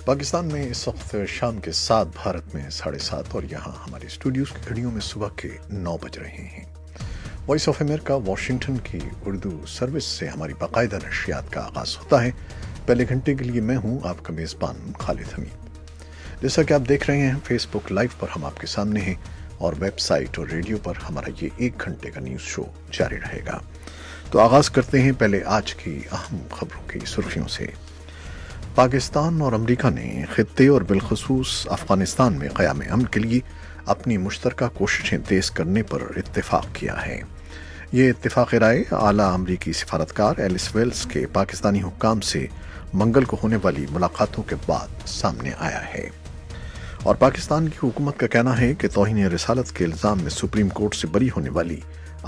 پاکستان میں اس وقت شام کے 7، بھارت میں 7:30 اور یہاں ہمارے اسٹوڈیوز کی گھڑیوں میں صبح کے 9 بج رہے ہیں۔ وائس آف امریکہ واشنگٹن کی اردو سروس سے ہماری باقاعدہ نشریات کا آغاز ہوتا ہے۔ پہلے گھنٹے کے لیے میں ہوں آپ کا میزبان خالد حمید۔ جیسا کہ آپ دیکھ رہے ہیں فیس بک لائیو پر ہم آپ کے سامنے ہیں، اور ویب سائٹ اور ریڈیو پر ہمارا یہ 1 گھنٹے کا نیوز شو جاری رہے گا۔ تو آغاز کرتے ہیں پہلے آج کی اہم خبروں کی سرخیوں سے۔ پاکستان اور امریکہ نے خطے اور بالخصوص افغانستان میں قیام امن کے لیے اپنی مشترکہ کوششیں تیز کرنے پر اتفاق کیا ہے۔ یہ اتفاق رائے اعلیٰ امریکی سفارتکار ایلس ویلز کے پاکستانی حکام سے منگل کو ہونے والی ملاقاتوں کے بعد سامنے آیا ہے، اور پاکستان کی حکومت کا کہنا ہے کہ توہین رسالت کے الزام میں سپریم کورٹ سے بری ہونے والی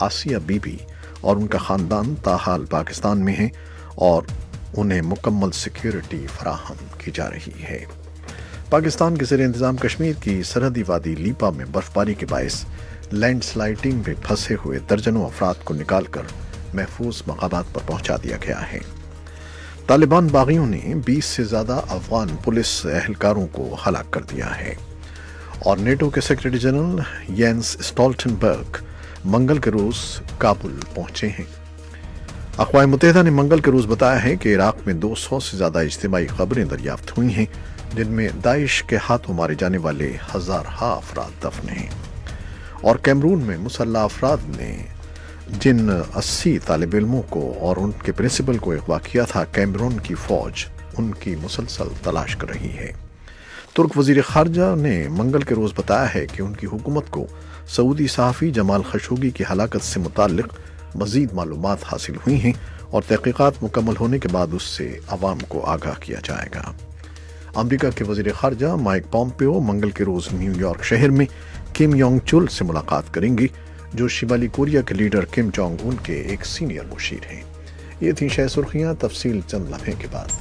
آسیہ بی بی اور ان کا خاندان تاحال پاکستان میں ہیں اور انہیں مکمل سیکیورٹی فراہم کی جا رہی ہے۔ پاکستان کے زیر انتظام کشمیر کی سرحدی وادی لیپا میں برفباری کے باعث لینڈ سلائڈنگ میں پھنسے ہوئے درجنوں افراد کو نکال کر محفوظ مقامات پر پہنچا دیا گیا ہے۔ طالبان باغیوں نے 20 سے زیادہ افغان پولیس اہلکاروں کو ہلاک کر دیا ہے، اور نیٹو کے سیکرٹری جنرل یینس اسٹولٹنبرگ منگل کے روز کابل پہنچے ہیں۔ اقوام متحدہ نے منگل کے روز بتایا ہے کہ عراق میں 200 سے زیادہ اجتماعی خبریں دریافت ہوئی ہیں، جن میں داعش کے ہاتھوں مارے جانے والے ہزارہا افراد دفن ہیں، اور کیمرون میں مسلح افراد نے جن 80 طالب علموں کو اور ان کے پرنسپل کو اغوا کیا تھا، کیمرون کی فوج ان کی مسلسل تلاش کر رہی ہے۔ ترک وزیر خارجہ نے منگل کے روز بتایا ہے کہ ان کی حکومت کو سعودی صحافی جمال خشوگی کی ہلاکت سے متعلق مزید معلومات حاصل ہوئی ہیں، اور تحقیقات مکمل ہونے کے بعد اس سے عوام کو آگاہ کیا جائے گا۔ امریکہ کے وزیر خارجہ مائک پومپیو منگل کے روز نیو یارک شہر میں کم یونگ چول سے ملاقات کریں گے، جو شمالی کوریا کے لیڈر کم جونگ ان کے ایک سینئر مشیر ہیں۔ یہ تھیں شہ سرخیاں، تفصیل چند لمحے کے بعد۔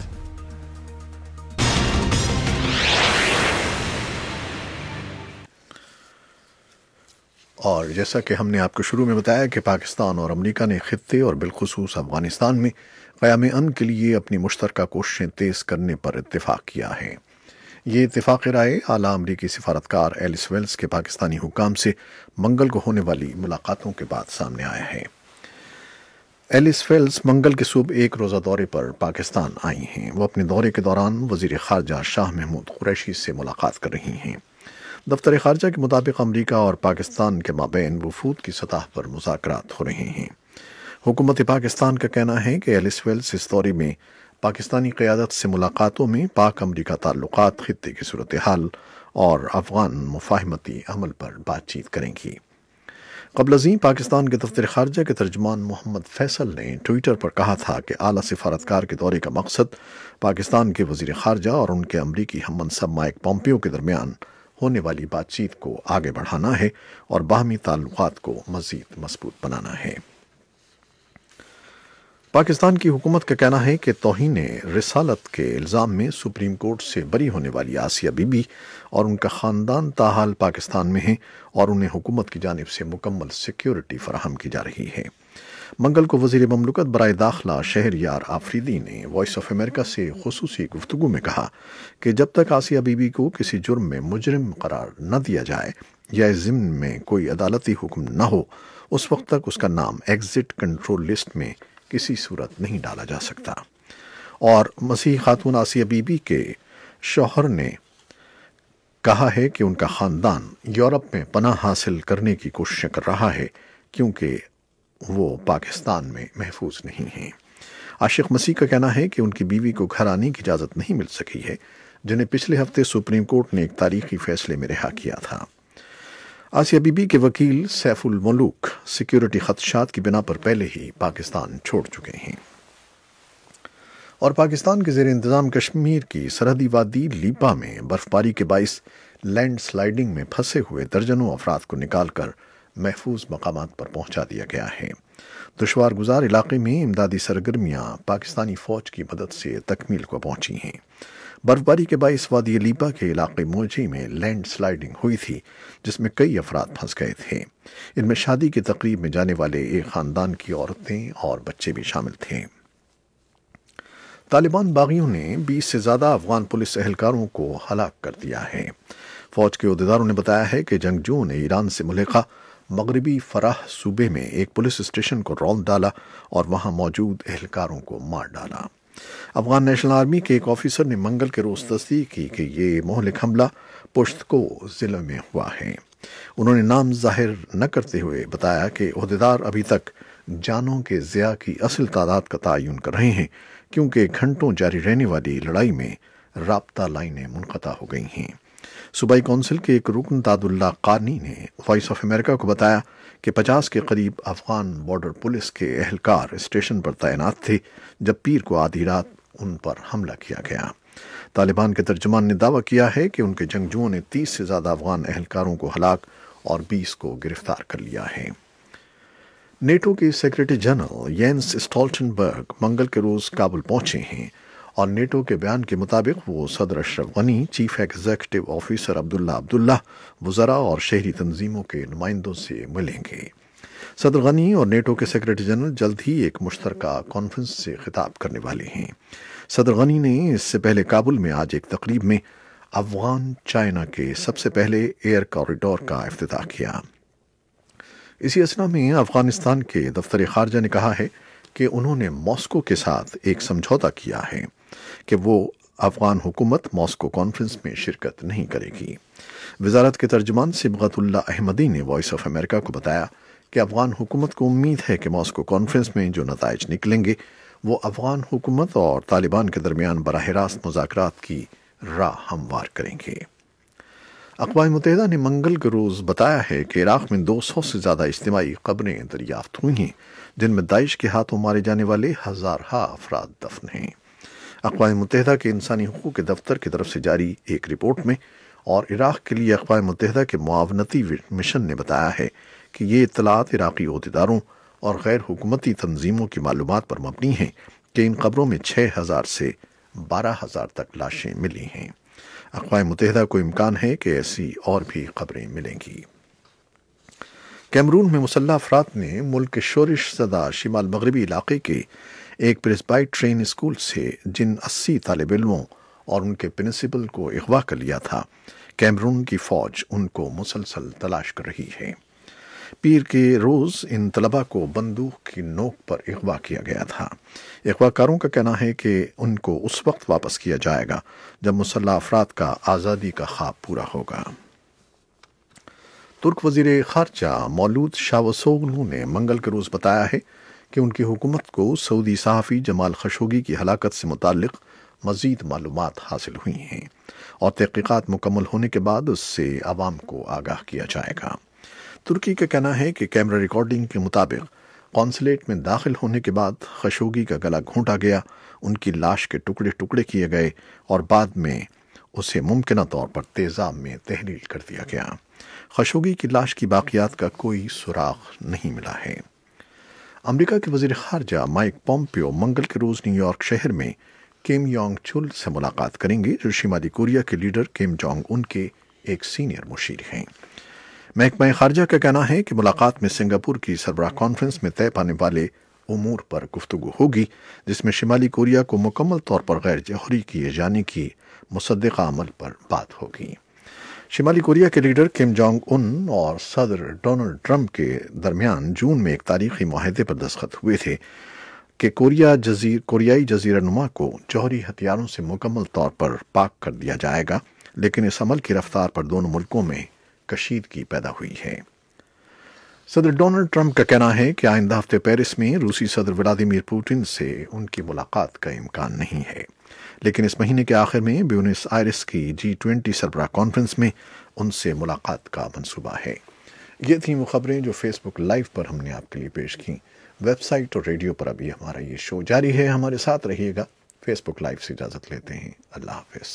اور جیسا کہ ہم نے آپ کو شروع میں بتایا کہ پاکستان اور امریکہ نے خطے اور بالخصوص افغانستان میں قیام امن کے لیے اپنی مشترکہ کوششیں تیز کرنے پر اتفاق کیا ہے۔ یہ اتفاق رائے اعلیٰ امریکی سفارتکار ایلس ویلز کے پاکستانی حکام سے منگل کو ہونے والی ملاقاتوں کے بعد سامنے آیا ہے۔ ایلس ویلز منگل کے صبح ایک روزہ دورے پر پاکستان آئی ہیں۔ وہ اپنے دورے کے دوران وزیر خارجہ شاہ محمود قریشی سے ملاقات کر رہی ہیں۔ دفتر خارجہ کے مطابق امریکہ اور پاکستان کے مابین وفود کی سطح پر مذاکرات ہو رہے ہیں۔ حکومت پاکستان کا کہنا ہے کہ ایلس ویلز اس دورے میں پاکستانی قیادت سے ملاقاتوں میں پاک امریکہ تعلقات، خطے کی صورتحال اور افغان مفاہمتی عمل پر بات چیت کریں گی۔ قبل ازیں پاکستان کے دفتر خارجہ کے ترجمان محمد فیصل نے ٹوئیٹر پر کہا تھا کہ اعلیٰ سفارتکار کے دورے کا مقصد پاکستان کے وزیر خارجہ اور ان کے امریکی ہم منصب مائک پومپیو کے درمیان ہونے والی بات چیت کو آگے بڑھانا ہے اور باہمی تعلقات کو مزید مضبوط بنانا ہے۔ پاکستان کی حکومت کا کہنا ہے کہ توہین رسالت کے الزام میں سپریم کورٹ سے بری ہونے والی آسیہ بی بی اور ان کا خاندان تاحال پاکستان میں ہیں، اور انہیں حکومت کی جانب سے مکمل سیکیورٹی فراہم کی جا رہی ہے۔ منگل کو وزیر مملکت برائے داخلہ شہریار آفریدی نے وائس آف امریکہ سے خصوصی گفتگو میں کہا کہ جب تک آسیہ بی بی کو کسی جرم میں مجرم قرار نہ دیا جائے یا اس ضمن میں کوئی عدالتی حکم نہ ہو، اس وقت تک اس کا نام ایگزٹ کنٹرول لسٹ میں کسی صورت نہیں ڈالا جا سکتا۔ اور مسیحی خاتون آسیہ بی بی کے شوہر نے کہا ہے کہ ان کا خاندان یورپ میں پناہ حاصل کرنے کی کوششیں کر رہا ہے، کیونکہ وہ پاکستان میں محفوظ نہیں ہیں۔ عاشق مسیح کا کہنا ہے کہ ان کی بیوی کو گھر آنے کی اجازت نہیں مل سکی ہے، جنہیں پچھلے ہفتے سپریم کورٹ نے ایک تاریخی فیصلے میں رہا کیا تھا۔ آسیہ بی بی کے وکیل سیف الملوک سیکیورٹی خدشات کی بنا پر پہلے ہی پاکستان چھوڑ چکے ہیں۔ اور پاکستان کے زیر انتظام کشمیر کی سرحدی وادی لیپا میں برفباری کے باعث لینڈ سلائڈنگ میں پھنسے ہوئے درجنوں افراد کو نکال کر محفوظ مقامات پر پہنچا دیا گیا ہے۔ دشوار گزار علاقے میں امدادی سرگرمیاں پاکستانی فوج کی مدد سے تکمیل کو پہنچی ہیں۔ برفباری کے باعث وادی لیپا کے علاقے موجی میں لینڈ سلائڈنگ ہوئی تھی، جس میں کئی افراد پھنس گئے تھے۔ ان میں شادی کی تقریب میں جانے والے ایک خاندان کی عورتیں اور بچے بھی شامل تھے۔ طالبان باغیوں نے 20 سے زیادہ افغان پولیس اہلکاروں کو ہلاک کر دیا ہے۔ فوج کے عہدیداروں نے بتایا ہے کہ جنگجوؤں نے ایران سے ملحقہ مغربی فراہ صوبے میں ایک پولیس اسٹیشن کو رول ڈالا اور وہاں موجود اہلکاروں کو مار ڈالا۔ افغان نیشنل آرمی کے ایک آفیسر نے منگل کے روز تصدیق کی کہ یہ مہلک حملہ پشت کو ضلع میں ہوا ہے۔ انہوں نے نام ظاہر نہ کرتے ہوئے بتایا کہ عہدیدار ابھی تک جانوں کے ضیاع کی اصل تعداد کا تعین کر رہے ہیں، کیونکہ گھنٹوں جاری رہنے والی لڑائی میں رابطہ لائنیں منقطع ہو گئی ہیں۔ صوبائی کونسل کے ایک رکن داد اللہ قانی نے وائس آف امریکہ کو بتایا کہ 50 کے قریب افغان بارڈر پولیس کے اہلکار اسٹیشن پر تعینات تھے جب پیر کو آدھی رات ان پر حملہ کیا گیا۔ طالبان کے ترجمان نے دعویٰ کیا ہے کہ ان کے جنگجوؤں نے 30 سے زیادہ افغان اہلکاروں کو ہلاک اور 20 کو گرفتار کر لیا ہے۔ نیٹو کے سیکریٹری جنرل یینس اسٹولٹنبرگ منگل کے روز کابل پہنچے ہیں اور نیٹو کے بیان کے مطابق وہ صدر Ashraf Ghani, chief executive officer عبداللہ، وزراء اور شہری تنظیموں کے نمائندوں سے ملیں گے۔ صدر غنی اور نیٹو کے سیکریٹری جنرل جلد ہی ایک مشترکہ کانفرنس سے خطاب کرنے والے ہیں۔ صدر غنی نے اس سے پہلے کابل میں آج ایک تقریب میں افغان چائنا کے سب سے پہلے ایئر کوریڈور کا افتتاح کیا۔ اسی اثنا میں افغانستان کے دفتر خارجہ نے کہا ہے کہ انہوں نے ماسکو کے ساتھ ایک سمجھوتہ کیا ہے کہ وہ افغان حکومت ماسکو کانفرنس میں شرکت نہیں کرے گی۔ وزارت کے ترجمان صبغت اللہ احمدی نے وائس آف امریکہ کو بتایا کہ افغان حکومت کو امید ہے کہ ماسکو کانفرنس میں جو نتائج نکلیں گے وہ افغان حکومت اور طالبان کے درمیان براہ راست مذاکرات کی راہ ہموار کریں گے۔ اقوام متحدہ نے منگل کے روز بتایا ہے کہ عراق میں 200 سے زیادہ اجتماعی قبریں دریافت ہوئی ہیں، جن میں داعش کے ہاتھوں مارے جانے والے ہزارہا افراد دفن ہیں۔ اقوام متحدہ کے انسانی حقوق کے دفتر کی طرف سے جاری ایک رپورٹ میں اور عراق کے لیے اقوام متحدہ کے معاونتی مشن نے بتایا ہے کہ یہ اطلاعات عراقی عہدیداروں اور غیر حکومتی تنظیموں کی معلومات پر مبنی ہیں کہ ان قبروں میں 6000 سے 12000 تک لاشیں ملی ہیں۔ اقوام متحدہ کو امکان ہے کہ ایسی اور بھی قبریں ملیں گی۔ کیمرون میں مسلح افراد نے ملک کے شورش زدہ شمال مغربی علاقے کے ایک پریسبائٹ ٹرین اسکول سے جن 80 طالب علموں اور ان کے پرنسپل کو اغوا کر لیا تھا، کیمرون کی فوج ان کو مسلسل تلاش کر رہی ہے۔ پیر کے روز ان طلباء کو بندوق کی نوک پر اغوا کیا گیا تھا۔ اغوا کاروں کا کہنا ہے کہ ان کو اس وقت واپس کیا جائے گا جب مسلح افراد کا آزادی کا خواب پورا ہوگا۔ ترک وزیر خارجہ مولود چاوشوغلو نے منگل کے روز بتایا ہے کہ ان کی حکومت کو سعودی صحافی جمال خشوگی کی ہلاکت سے متعلق مزید معلومات حاصل ہوئی ہیں اور تحقیقات مکمل ہونے کے بعد اس سے عوام کو آگاہ کیا جائے گا۔ ترکی کا کہنا ہے کہ کیمرہ ریکارڈنگ کے مطابق قونصلیٹ میں داخل ہونے کے بعد خشوگی کا گلا گھونٹا گیا، ان کی لاش کے ٹکڑے ٹکڑے کیے گئے اور بعد میں اسے ممکنہ طور پر تیزاب میں تحلیل کر دیا گیا۔ خشوگی کی لاش کی باقیات کا کوئی سراغ نہیں ملا ہے۔ امریکہ کے وزیر خارجہ مائک پومپیو منگل کے روز نیو یارک شہر میں کیم یونگ چول سے ملاقات کریں گے، جو شمالی کوریا کے لیڈر کیم جونگ ان کے ایک سینئر مشیر ہیں۔ محکمہ خارجہ کا کہنا ہے کہ ملاقات میں سنگاپور کی سربراہ کانفرنس میں طے پانے والے امور پر گفتگو ہوگی، جس میں شمالی کوریا کو مکمل طور پر غیر جوہری کیے جانے کی مصدقہ عمل پر بات ہوگی۔ شمالی کوریا کے لیڈر کیم جونگ ان اور صدر ڈونلڈ ٹرمپ کے درمیان جون میں ایک تاریخی معاہدے پر دستخط ہوئے تھے کہ کوریائی جزیرہ نما کو جوہری ہتھیاروں سے مکمل طور پر پاک کر دیا جائے گا، لیکن اس عمل کی رفتار پر دونوں ملکوں میں کشیدگی پیدا ہوئی ہے۔ صدر ڈونلڈ ٹرمپ کا کہنا ہے کہ آئندہ ہفتے پیرس میں روسی صدر ولادیمیر پوٹن سے ان کی ملاقات کا امکان نہیں ہے، لیکن اس مہینے کے آخر میں بیونس آئرس کی G20 سربراہ کانفرنس میں ان سے ملاقات کا منصوبہ ہے۔ یہ تھیں وہ خبریں جو فیس بک لائیو پر ہم نے آپ کے لیے پیش کیں۔ ویب سائٹ اور ریڈیو پر ابھی ہمارا یہ شو جاری ہے، ہمارے ساتھ رہیے گا۔ فیس بک لائیو سے اجازت لیتے ہیں، اللہ حافظ۔